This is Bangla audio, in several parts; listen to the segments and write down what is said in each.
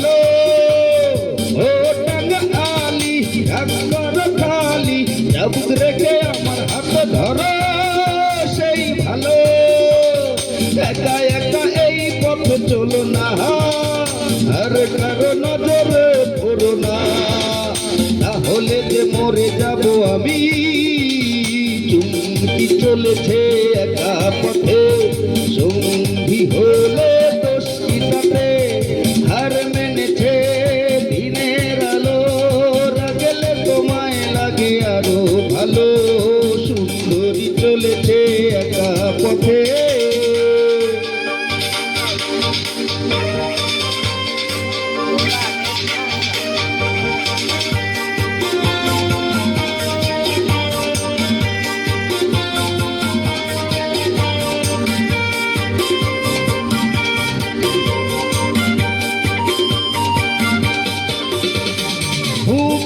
ভালো ও টাঙ্গালি রাগ খালি চাবুক রেখে আমার হাত ধরো সেই ভালো একা একা এই পথ চলো না আর কারো নজরে পড়ো না তাহলে যে মরে যাব আমি চুমকি চলেছে একা পথে সঙ্গী হলে দোষিতাতে হার মেনেছে দিনের আলো রাগলে তোমায় লাগে আরো ভালো সুন্দরী চলেছে একা পথে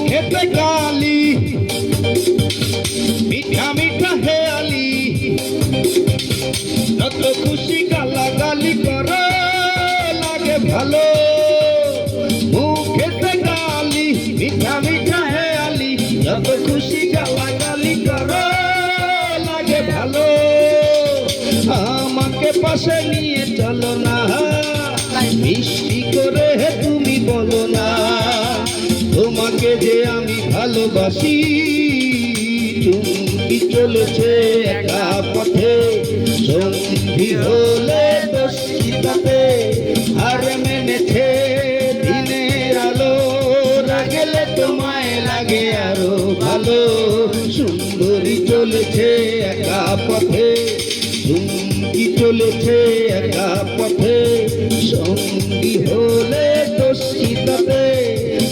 খেতে গালি মিঠা মিঠা হেয়ালি যত খুশি গালাগালি করো লাগে ভালো মুখেতে গালি মিঠা মিঠা হেয়ালি যত খুশি গালাগালি করো লাগে ভালো আমাকে পাশে নিয়ে চলো না মিষ্টি করে তুমি বলো না তোমাকে যে আমি ভালোবাসি চুমকি চলেছে একা পথে সঙ্গী হলে দোষিতাতে হার মেনেছে দিনের আলো রাগলে তোমায় লাগে আরো ভালো সুন্দরী চলেছে একা পথে চুমকি চলেছে একা পথে সঙ্গী হলে দোষিতাতে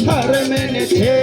হার মেনেছে